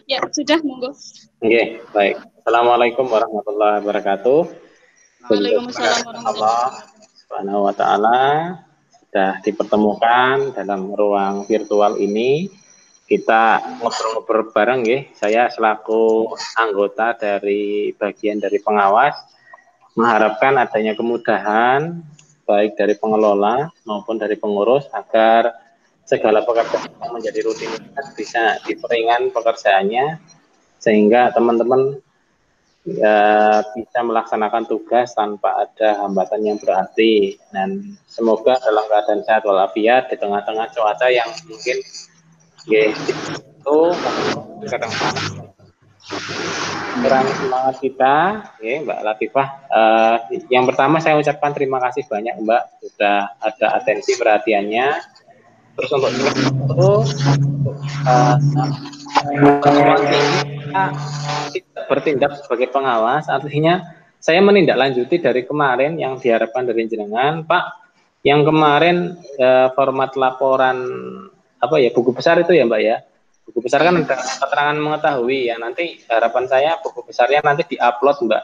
Ya, sudah, monggo. Oke, baik. Assalamualaikum warahmatullahi wabarakatuh. Waalaikumsalam warahmatullahi Allah Subhanahu wa taala sudah dipertemukan dalam ruang virtual ini. Kita ngobrol-ngobrol bareng ya. Saya selaku anggota dari bagian dari pengawas mengharapkan adanya kemudahan baik dari pengelola maupun dari pengurus agar segala pekerjaan yang menjadi rutinitas bisa diperingan pekerjaannya sehingga teman-teman bisa melaksanakan tugas tanpa ada hambatan yang berarti, dan semoga dalam keadaan sehat walafiat di tengah-tengah cuaca yang mungkin itu kadang-kadang kurang semangat kita, Mbak Latifah. Yang pertama saya ucapkan terima kasih banyak Mbak sudah ada atensi perhatiannya. Terus untuk itu kita bertindak sebagai pengawas, artinya saya menindaklanjuti dari kemarin yang diharapkan dari jenengan, Pak. Yang kemarin format laporan buku besar itu ya Mbak ya. Buku besar kan ada keterangan mengetahui ya. Nanti harapan saya buku besarnya nanti diupload Mbak.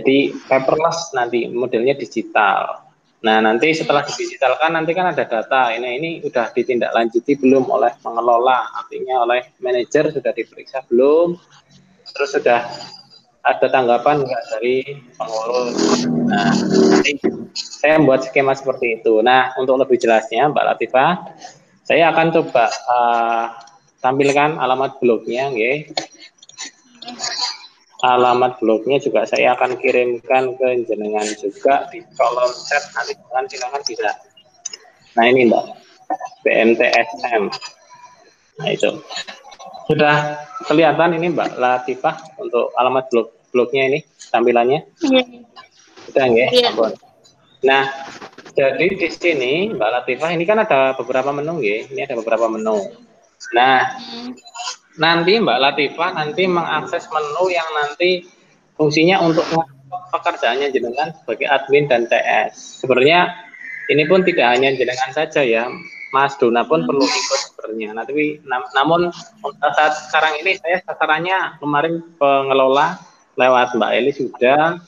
Jadi paperless nanti modelnya digital. Nah nanti setelah didigitalkan nanti kan ada data. Ini udah ditindaklanjuti belum oleh pengelola, artinya oleh manajer sudah diperiksa belum, terus sudah ada tanggapan enggak dari pengurus. Nah nanti saya membuat skema seperti itu. Nah untuk lebih jelasnya Mbak Latifah, saya akan coba tampilkan alamat blognya, nggih. Alamat blognya juga saya akan kirimkan ke jenengan juga di kolom chat, nanti silakan bisa. Nah ini Mbak, BMTSM. Nah itu sudah kelihatan ini Mbak Latifah untuk alamat blognya ini tampilannya. Sudah nggih? Nah jadi di sini Mbak Latifah ini kan ada beberapa menu nggih. Ini ada beberapa menu. Nah nanti Mbak Latifah nanti mengakses menu yang nanti fungsinya untuk pekerjaannya jenengan sebagai admin dan TS. Sebenarnya ini pun tidak hanya jenengan saja ya, Mas Dona pun perlu ikut sebenarnya. Namun saat sekarang ini saya sasarannya kemarin pengelola lewat Mbak Eli sudah.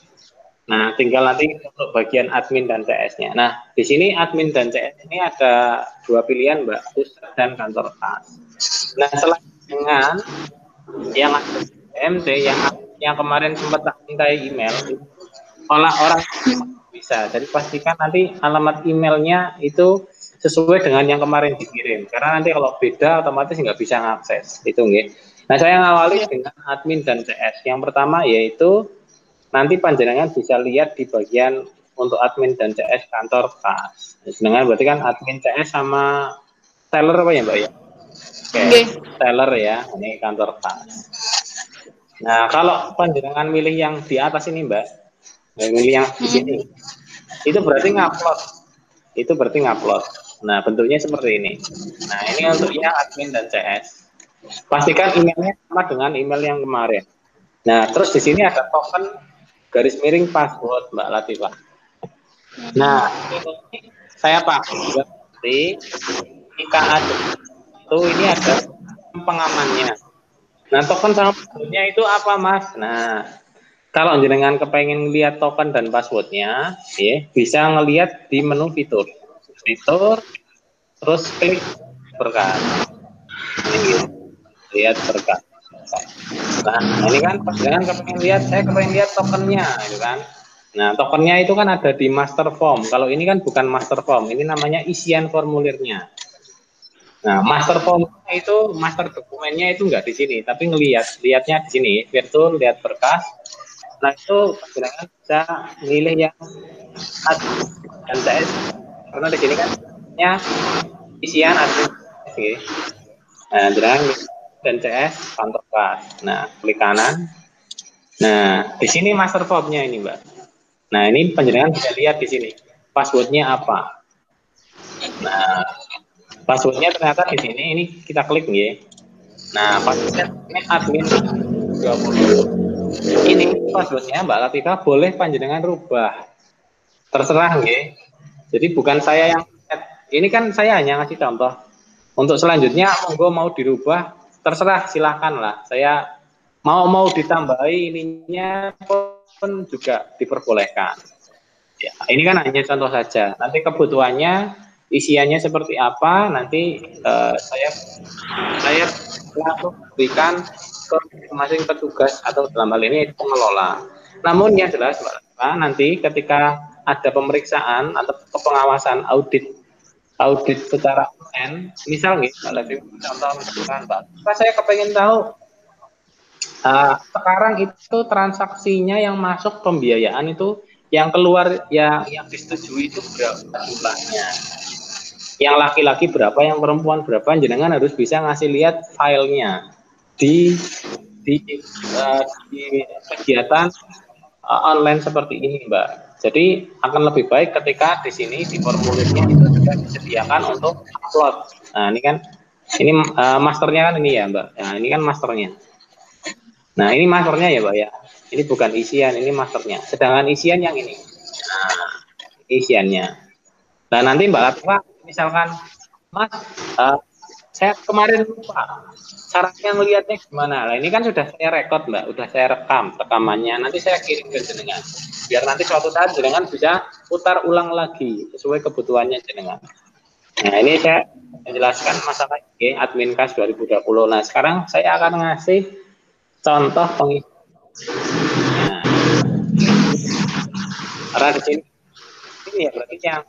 Nah, tinggal nanti untuk bagian admin dan TS-nya. Nah, di sini admin dan TS ini ada dua pilihan Mbak, pusat dan kantor kas. Nah, selain dengan yang ada MT yang kemarin sempat tak mintai email, orang bisa. Jadi pastikan nanti alamat emailnya itu sesuai dengan yang kemarin dikirim. Karena nanti kalau beda otomatis nggak bisa mengakses. Itu nggih. Nah, saya ngawali dengan admin dan CS. Yang pertama yaitu nanti panjenengan bisa lihat di bagian untuk admin dan CS kantor kas. Dengan berarti kan admin CS sama teller apa ya Mbak ya? Oke, teller ya, ini kantor kas. Nah, kalau panjenengan milih yang di atas ini Mbak, milih yang di sini, itu berarti ngupload. Itu berarti ngupload. Nah, bentuknya seperti ini. Nah, ini untuk yang admin dan CS. Pastikan emailnya sama dengan email yang kemarin. Nah, terus di sini ada token garis miring password Mbak Latifah. Nah, ini saya pakai berarti jika ada itu ini ada pengamannya. Nah, token sama passwordnya itu apa Mas? Nah, kalau jenengan kepengen lihat token dan passwordnya, bisa ngelihat di menu fitur, terus klik berkas. Ini lihat berkas. Nah, ini kan jenengan kepengen lihat, saya kepengen lihat tokennya, gitu kan? Nah, tokennya itu kan ada di master form. Kalau ini kan bukan master form, ini namanya isian formulirnya. Nah, master form itu, master dokumennya itu enggak di sini, tapi lihatnya di sini, virtual, lihat berkas. Nah, itu jenengan bisa milih yang dan TS, karena di sini kan isian admin. Nah, jenengan dan CS kantor kas. Nah, klik kanan. Nah, di sini master formnya ini, Mbak. Nah, ini panjenengan bisa lihat di sini. Passwordnya apa? Nah, passwordnya ternyata di sini, ini kita klik nih. Nah, passwordnya ini admin 20. Ini passwordnya Mbak Latifah boleh panjenengan rubah. Terserah nih. Jadi bukan saya yang ini kan saya hanya ngasih contoh. Untuk selanjutnya monggo mau dirubah, terserah silahkan lah. Saya mau ditambahi ininya pun juga diperbolehkan. Ya, ini kan hanya contoh saja. Nanti kebutuhannya, isiannya seperti apa, nanti saya langsung berikan ke masing petugas atau dalam hal ini pengelola. Namun yang jelas, Mbak, nanti ketika ada pemeriksaan atau pengawasan audit secara online, misal nih, Mbak Levi, contoh misalkan, Mbak, saya kepengen tahu sekarang itu transaksinya yang masuk pembiayaan itu yang keluar yang disetujui itu berapa jumlahnya, yang laki-laki berapa, yang perempuan berapa, jenengan harus bisa ngasih lihat filenya di di kegiatan online seperti ini, Mbak. Jadi akan lebih baik ketika di sini di formulirnya itu juga disediakan untuk upload. Nah ini kan ini masternya kan ini ya, Mbak. Nah ini kan masternya. Nah ini masternya ya, Mbak ya. Ini bukan isian, ini masternya. Sedangkan isian yang ini. Nah, isiannya. Nah nanti Mbak Latifah misalkan, Mas, saya kemarin lupa caranya melihatnya gimana. Nah, ini kan sudah saya rekod, Mbak, sudah saya rekamannya. Nanti saya kirim ke jenengan. Biar nanti suatu saat jenengan bisa putar ulang lagi sesuai kebutuhannya jenengan. Nah, ini saya menjelaskan masalah IG Admin Kas 2020. Nah, sekarang saya akan ngasih contoh pengisian. Nah, karena di sini ini ya berarti yang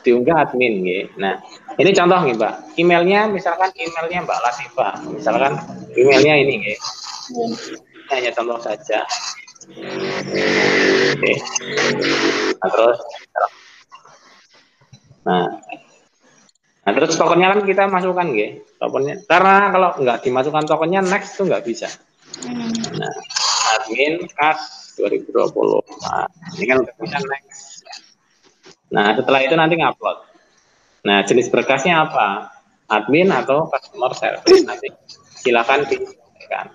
diunggah admin ya. Nah, ini contoh nih, Mbak. Emailnya misalkan emailnya Mbak Latifah. Misalkan emailnya ini ya. Ini hanya contoh saja. Oke. Nah, terus terus tokennya kan kita masukkan ya. Tokennya. Karena kalau nggak dimasukkan tokennya next itu nggak bisa. Nah, admin kas 2020. Nah, ini kan udah bisa next. Nah, setelah itu nanti ngupload. Nah, jenis berkasnya apa? Admin atau customer service nanti. Silakan disesuaikan.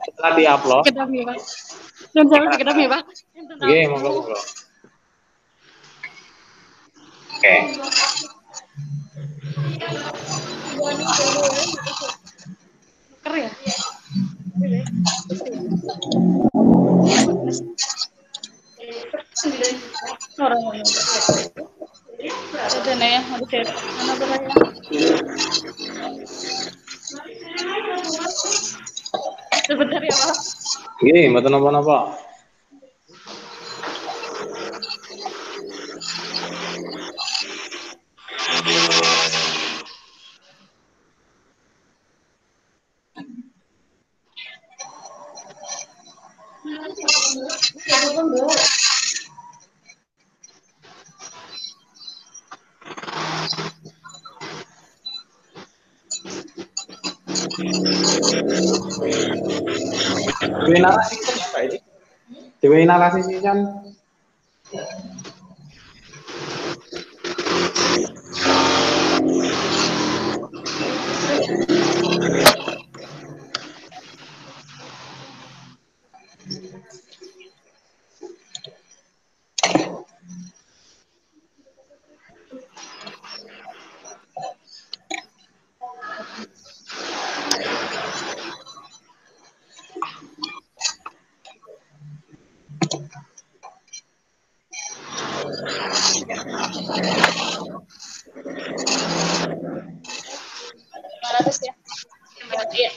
Setelah diupload, Sekedap ya, Pak. Dan saya sekedap ya, Pak. oke, monggo. Oke. Nuker ya? Orang-orang. Ada ya, harus saya mana beraya. Sebentar ya, Pak. Oke, mboten napa-napa. Dewe narasi kan apa ini? Dewe narasi kan Ratus ya. Iya.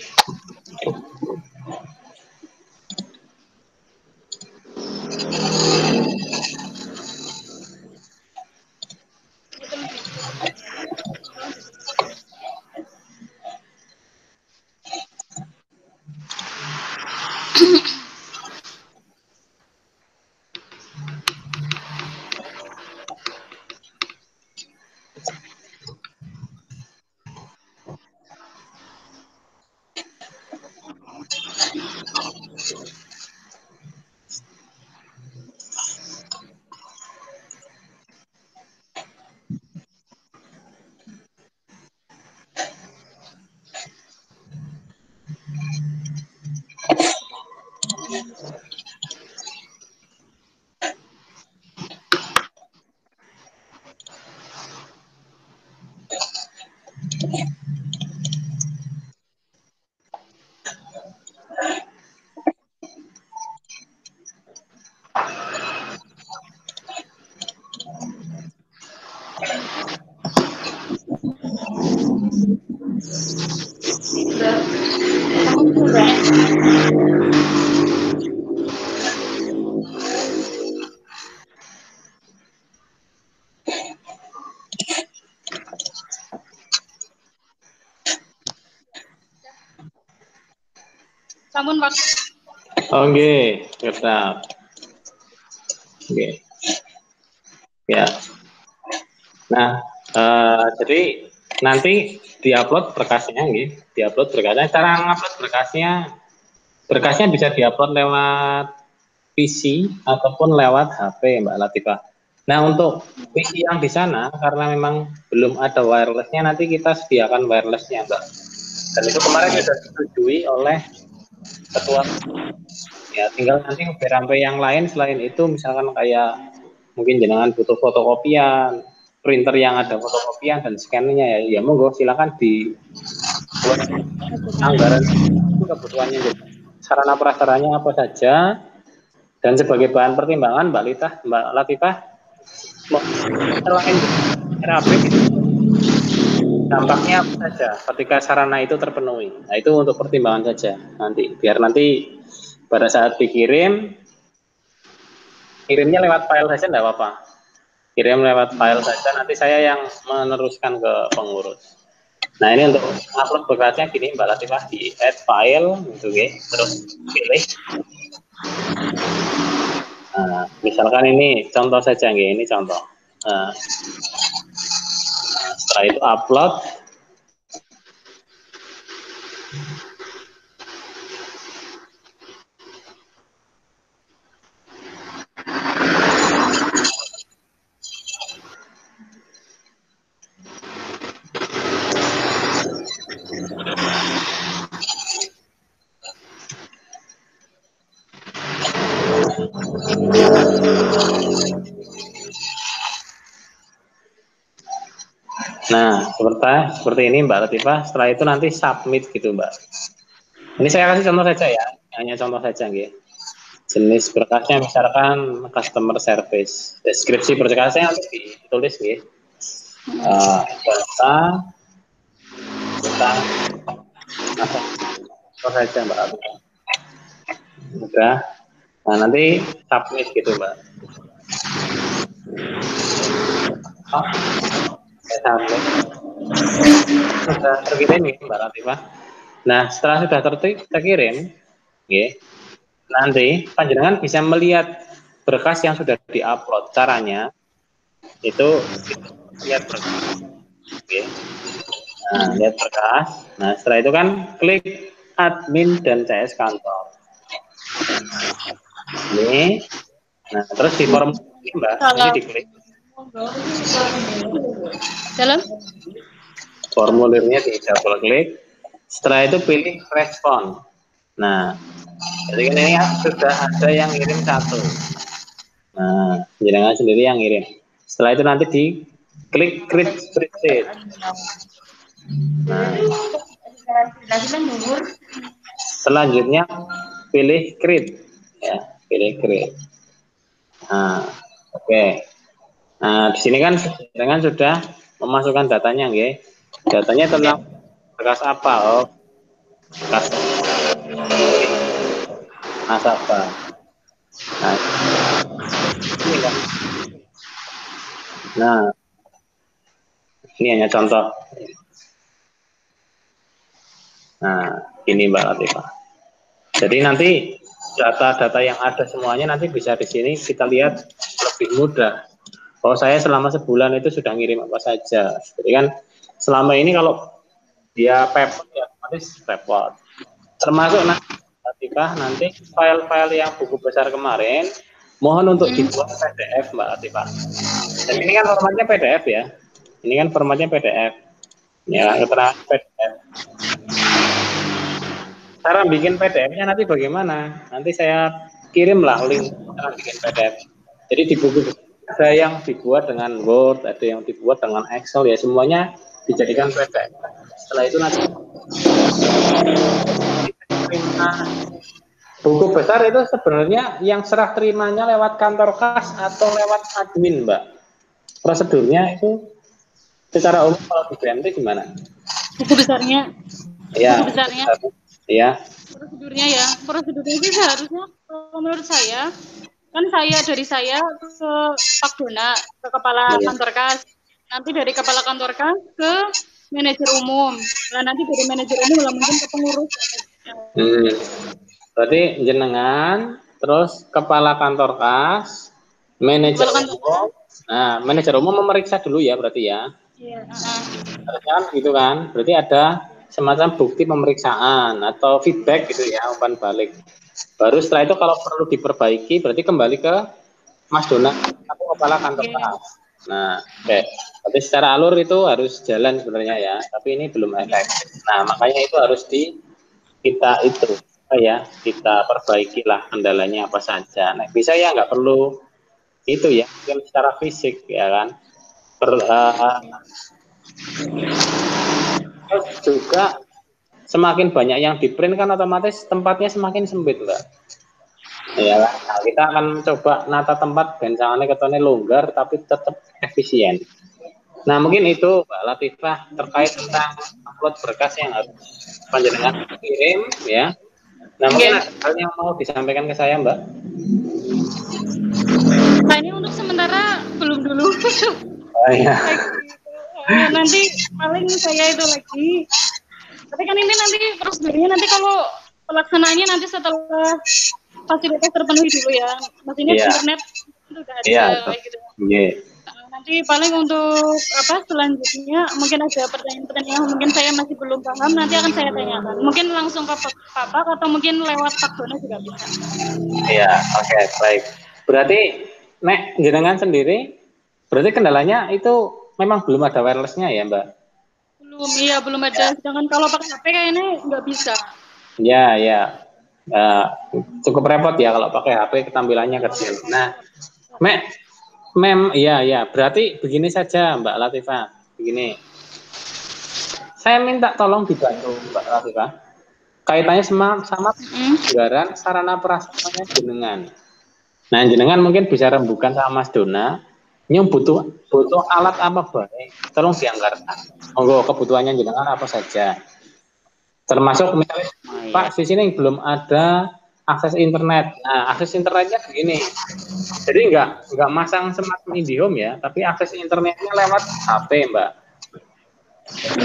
Udah. Kamu udah. Sampun Pak. Oke, tetap. Oke. Ya. Nah, jadi nanti diupload berkasnya, gitu. Diupload berkasnya. Cara ngupload berkasnya bisa diupload lewat PC ataupun lewat HP, Mbak Latifah. Nah, untuk PC yang di sana, karena memang belum ada wirelessnya, nanti kita sediakan wirelessnya, Mbak. Dan itu kemarin sudah disetujui oleh ketua. Ya, tinggal nanti sampai yang lain selain itu, misalkan kayak mungkin jenengan butuh fotokopian, printer yang ada fotokopian dan scannernya, ya monggo silakan dibuat anggaran itu kebutuhannya, sarana prasaranya apa saja, dan sebagai bahan pertimbangan Mbak Latifah, selain RAB dampaknya apa saja ketika sarana itu terpenuhi. Nah, itu untuk pertimbangan saja nanti, biar nanti pada saat dikirimnya lewat file saja enggak apa-apa. Kirim lewat file saja, nanti saya yang meneruskan ke pengurus. Nah, ini untuk upload berkasnya gini, Mbak Latifah, di add file gitu, okay. Terus pilih. Nah, misalkan ini contoh saja, okay. Ini contoh. Nah, setelah itu upload. Nah, seperti ini Mbak Latifah. Setelah itu nanti submit gitu, Mbak. Ini saya kasih contoh saja ya, hanya contoh saja, gitu. Jenis berkasnya misalkan customer service. Deskripsi berkasnya harus ditulis, gitu. Data, contoh saja Mbak Latifah. Udah. Nah, nanti submit gitu, Mbak. Sudah terkirim nih Mbak Latifah. Nah, setelah sudah terkirim, ya, nanti panjenengan bisa melihat berkas yang sudah diupload. Caranya itu lihat berkas, ya. Nah, lihat berkas. Nah, setelah itu kan klik admin dan CS kantor. Ini, nah terus di formulir ini Mbak, ini diklik. Dalam? Formulirnya di double klik. Setelah itu pilih respon. Nah, jadi ini sudah ada yang ngirim satu. Nah, jenengan sendiri yang ngirim. Setelah itu nanti di klik create spreadsheet. Nah, selanjutnya pilih create, ya, pilih create. Nah, oke. Nah, di sini kan jenengan sudah memasukkan datanya, nggih. Datanya tentang berkas apa? Oh, berkas nasabah. Nah, ini kan. Nah, ini hanya contoh. Nah, ini Mbak Latifah. Jadi nanti data-data yang ada semuanya nanti bisa di sini kita lihat lebih mudah. Oh, saya selama sebulan itu sudah ngirim apa saja. Jadi kan selama ini kalau dia paper ya otomatis repot. Termasuk nanti file-file yang buku besar kemarin mohon untuk dibuat PDF Mbak Latifah. Dan ini kan formatnya PDF ya. Ini kan formatnya PDF. Ya, keterangan PDF. Cara bikin PDF-nya nanti bagaimana? Nanti saya kirimlah link cara bikin PDF. Jadi di buku ada yang dibuat dengan Word, ada yang dibuat dengan Excel, ya semuanya dijadikan PDF. Setelah itu nanti buku besar itu sebenarnya yang serah terimanya lewat kantor kas atau lewat admin, Mbak. Prosedurnya itu secara umum kalau di BMT gimana? buku besarnya. Ya, Buku besarnya. ya. Prosedurnya itu seharusnya kalau menurut saya, kan dari saya ke Pak Dona, ke kepala Ya. kantor kas, nanti dari kepala kantor kas ke manajer umum, nah nanti dari manajer umum lah mungkin ke pengurus. Berarti jenengan, terus kepala kantor kas, manajer Kepala kantor umum. kas. Nah, manajer umum memeriksa dulu ya berarti ya. Iya. Harusnya kan gitu kan. Berarti ada semacam bukti pemeriksaan atau feedback gitu ya, umpan balik. Baru setelah itu kalau perlu diperbaiki, berarti kembali ke Mas Dona atau kepala kantor kas. Nah, oke. Tapi secara alur itu harus jalan sebenarnya ya, tapi ini belum efektif. Nah, makanya itu harus kita perbaiki lah kendalanya apa saja. Nah, bisa ya nggak perlu itu ya, mungkin secara fisik ya kan. Terus juga semakin banyak yang di print kan otomatis tempatnya semakin sempit, Mbak. Ya kan? Nah, kita akan coba nata tempat bencangannya ketone longgar tapi tetap efisien. Nah, mungkin itu Mbak Latifah terkait tentang upload berkas yang harus panjenengan kirim ya. Nah, mungkin ada hal yang mau disampaikan ke saya, Mbak. Nah, ini untuk sementara belum dulu. Oh, iya. Nanti paling saya itu lagi. Tapi kan ini nanti prosedurnya nanti kalau pelaksanaannya nanti setelah fasilitas terpenuhi dulu ya. Maksudnya internet itu udah ada kayak gitu. Nanti paling untuk selanjutnya mungkin ada pertanyaan-pertanyaan yang mungkin saya masih belum paham, nanti akan saya tanyakan. Mungkin langsung ke Bapak atau mungkin lewat Pak Dona juga bisa. Iya, oke, baik. Berarti Nek jenengan sendiri berarti kendalanya itu memang belum ada wirelessnya ya, Mbak? Belum ada. Sedangkan kalau pakai HP kayaknya nggak bisa. Ya. Cukup repot ya kalau pakai HP ketampilannya kecil. Nah, berarti begini saja Mbak Latifah, begini. Saya minta tolong dibantu Mbak Latifah. Kaitannya sama anggaran sarana prasarana jenengan. Nah, jenengan mungkin bisa rembukan sama Mas Dona. Ini butuh alat apa baik, tolong dianggarkan. Monggo kebutuhannya jenengan apa saja. Termasuk misalnya Pak di sini belum ada akses internet. Nah, akses internetnya begini. Jadi nggak masang semacam IndiHome ya, tapi akses internetnya lewat HP, Mbak.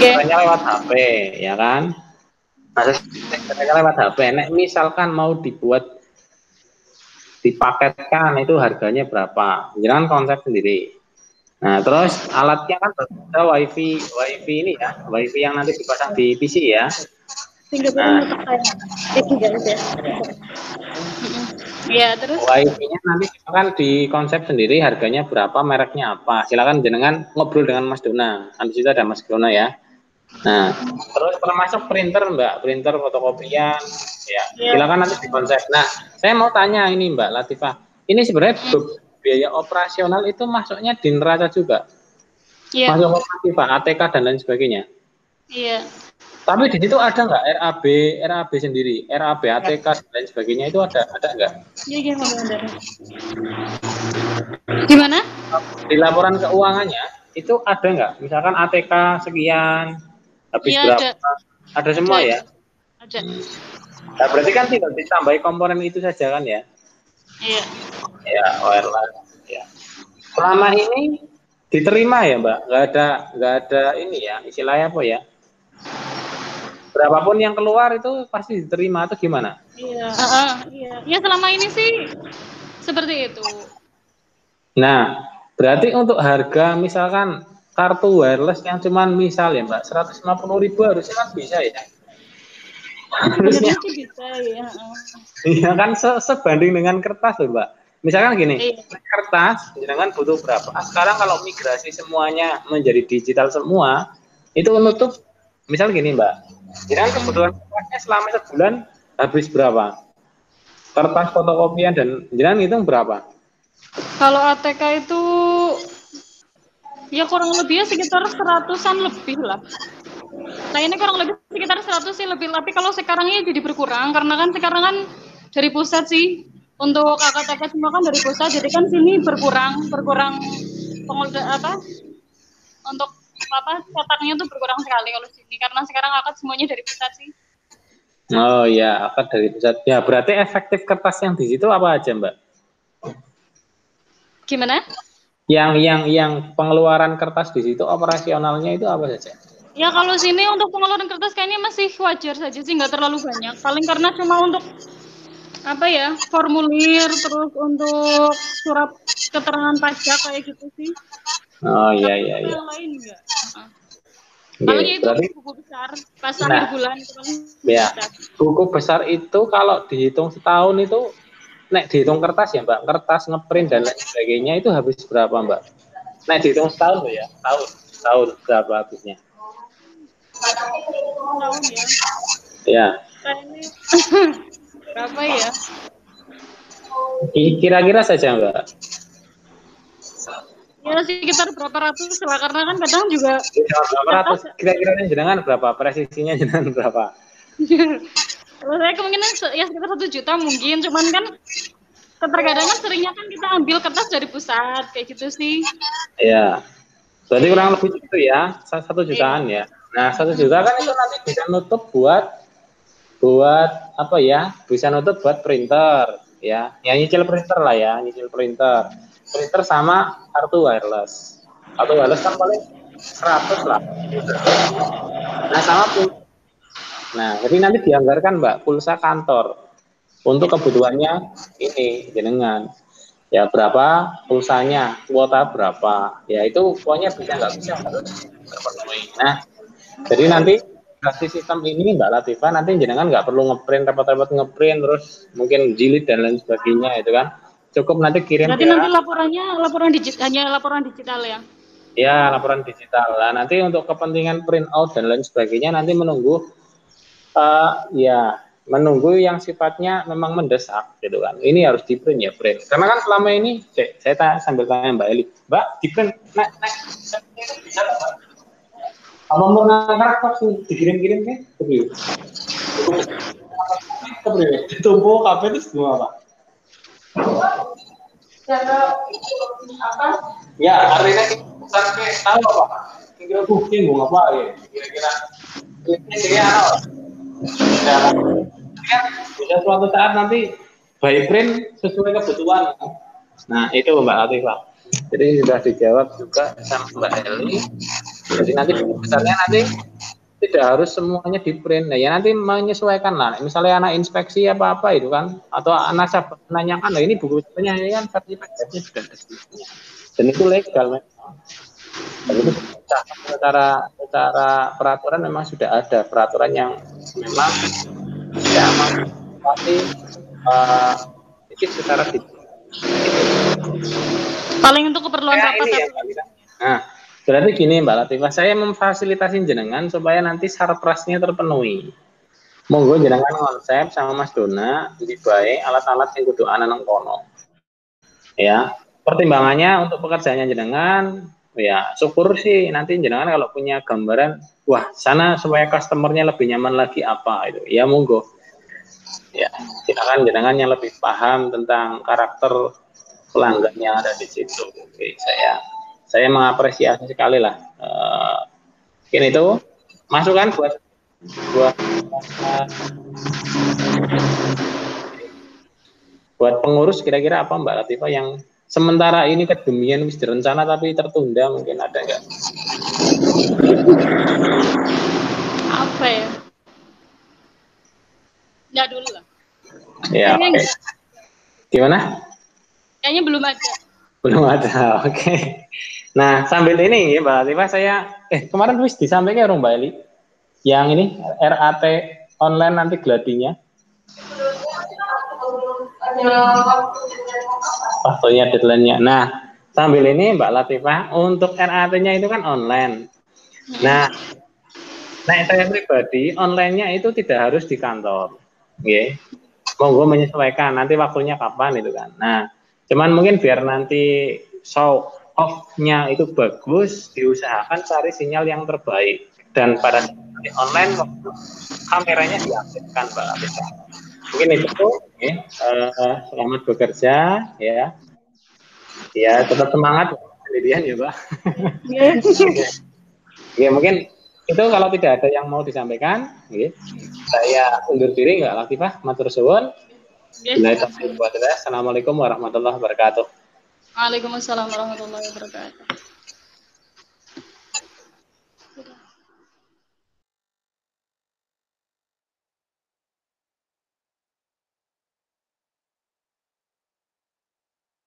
Internetnya lewat HP, ya kan? Akses internetnya lewat HP. Nah, misalkan mau dipaketkan itu harganya berapa? Jangan konsep sendiri. Nah, terus alatnya kan ada wifi ini ya, wifi yang nanti dipasang di PC ya. Nah, terus wifi-nya nanti kan di konsep sendiri harganya berapa, mereknya apa. Silakan jenengan ngobrol dengan Mas Dona. Di situ ada Mas Dona ya. Nah, terus termasuk printer, Mbak, printer fotokopian ya. Silakan nanti di konsep. Nah, saya mau tanya ini Mbak Latifah. Ini sebenarnya biaya operasional itu masuknya di neraca juga. Masuk Latifah, ATK dan lain sebagainya. Iya. Tapi di situ ada nggak RAB sendiri, RAB, ATK dan lain sebagainya itu ada nggak? Iya, gimana? Di laporan keuangannya itu ada nggak? Misalkan ATK sekian, habis berapa? Ada semua ya? Ada. Nah, berarti kan tinggal ditambahi komponen itu saja kan ya? Iya. Ya, wireless. Ya. Selama ini diterima ya Mbak? Nggak ada ini ya, istilahnya apa ya? Berapapun yang keluar itu pasti diterima atau gimana? Iya. Ya selama ini sih seperti itu. Nah, berarti untuk harga misalkan kartu wireless yang cuman misal ya Mbak, 150.000 harusnya kan bisa ya? Harusnya sih bisa ya. Iya kan sebanding dengan kertas loh Mbak. Misalkan gini, kertas jangan butuh berapa. Sekarang kalau migrasi semuanya menjadi digital semua, itu menutup misal gini Mbak. Jangan kebutuhan kertasnya selama sebulan habis berapa? Kertas fotokopian dan jangan hitung berapa? Kalau ATK itu ya kurang lebih sekitar 100-an lebih lah. Nah ini kurang lebih sekitar 100 sih lebih, tapi kalau sekarang ini jadi berkurang karena kan sekarang kan dari pusat sih untuk ATK semua kan dari pusat, jadi kan sini berkurang untuk cetaknya tuh berkurang sekali kalau sini karena sekarang akad semuanya dari pusat sih. Oh ya, akad dari pusat. Ya berarti efektif kertas yang di situ apa aja Mbak? Gimana? Yang pengeluaran kertas di situ operasionalnya itu apa saja? Ya kalau sini untuk pengeluaran kertas kayaknya masih wajar saja sih, nggak terlalu banyak. Paling karena cuma untuk apa ya, formulir, terus untuk surat keterangan pajak kayak gitu sih. Oh iya iya iya. Yang lain enggak. Paling Okay, itu berarti buku besar pas akhir bulan itu paling ya, besar. buku besar itu kalau dihitung setahun itu nek dihitung kertas ya Mbak, kertas ngeprint dan lain sebagainya itu habis berapa Mbak? Nek dihitung setahun loh ya, tahun berapa habisnya? Tahun ya. Ya. Kayaknya berapa ya? Kira-kira saja Mbak. Ya sekitar berapa ratus lah, karena kan kadang juga berapa ratus, kira-kira jenengan berapa, presisinya jenengan berapa? Kalau saya kemungkinan ya sekitar 1 juta mungkin, cuman kan keterkadang seringnya kan kita ambil kertas dari pusat kayak gitu sih. Iya, berarti kurang lebih itu ya, 1 jutaan ya. Nah 1 juta kan itu nanti bisa nutup buat apa ya, bisa nutup buat printer ya, nyicil printer lah ya, nyicil printer sama kartu wireless kan paling 100 lah. Nah sama pulsa. Nah jadi nanti dianggarkan Mbak pulsa kantor untuk kebutuhannya ini jenengan ya, berapa pulsanya, kuota berapa ya, itu pokoknya bisa nggak bisa harus terpenuhi. Nah jadi nanti kasih sistem ini Mbak Latifah, nanti jenengan nggak perlu ngeprint, repot-repot ngeprint terus mungkin jilid dan lain sebagainya itu kan, cukup nanti kirim. Berarti nanti laporan digital, hanya laporan digital ya? Ya laporan digital lah, nanti untuk kepentingan print out dan lain sebagainya nanti menunggu menunggu yang sifatnya memang mendesak gitu kan, ini harus di print ya print, karena kan selama ini saya sambil tanya Mbak Eli, Mbak di print bisa Mbak? Apa mau ngangkat sih dikirim-kirim kan? Kepriwe? Ditumpuk kabeh itu semua, Pak. Apa? Ya, artinya sampai tahu apa? Kira-kira booking mau apa ya? Kira-kira ini apa? Ya, bisa suatu saat nanti by print sesuai kebutuhan. Nah, itu Mbak Latifah. Jadi sudah dijawab juga sama Mbak Eli. Jadi nanti besarnya nanti tidak harus semuanya di print. Nah, ya nanti menyesuaikan lah. Misalnya anak inspeksi apa-apa itu kan, atau anak nasabah menanyakan, nah ini buku penyanyian versi PDF-nya sudah ada semuanya. Dan itu legal memang. Dan itu secara peraturan memang sudah ada peraturan yang memang tidak mengatasi itu secara paling untuk keperluan rapat ya, nah, berarti gini Mbak Latifah, saya memfasilitasi jenengan supaya nanti sarprasnya terpenuhi. Monggo jenengan konsep sama Mas Dona dibae alat-alat yang kudu ana nang kono. Ya, pertimbangannya untuk pekerjaannya jenengan, ya syukur sih nanti jenengan kalau punya gambaran, wah sana supaya customernya lebih nyaman lagi apa itu, ya monggo. Ya, silakan jenengan yang lebih paham tentang karakter pelanggan yang ada di situ. Oke, saya mengapresiasi sekali lah. Ini itu masukan buat pengurus, kira-kira apa Mbak Latifah yang sementara ini kedemikian wis direncana tapi tertunda, mungkin ada nggak? Apa ya? Nggak dulu lah. Ya, okay. Gimana? Kayaknya belum ada. Belum ada, oke. Okay. Nah, sambil ini Mbak Latifah, saya kemarin wis disampaikan Mbak Eli, yang ini RAT online nanti gladinya. Waktunya deadline-nya. Nah, sambil ini Mbak Latifah, untuk RAT-nya itu kan online. Nah, saya pribadi online-nya itu tidak harus di kantor. Oke. Monggo menyesuaikan nanti waktunya kapan itu kan. Nah, cuman mungkin biar nanti show off-nya itu bagus, diusahakan cari sinyal yang terbaik. Dan pada online kameranya diaktifkan Mbak Latifah. Mungkin itu selamat bekerja ya. Ya, tetap semangat sendirian ya, Mbak. Ya mungkin itu kalau tidak ada yang mau disampaikan, ya, saya undur diri nggak Latifah, matur suwun. Assalamualaikum warahmatullahi wabarakatuh. Waalaikumsalam warahmatullahi wabarakatuh.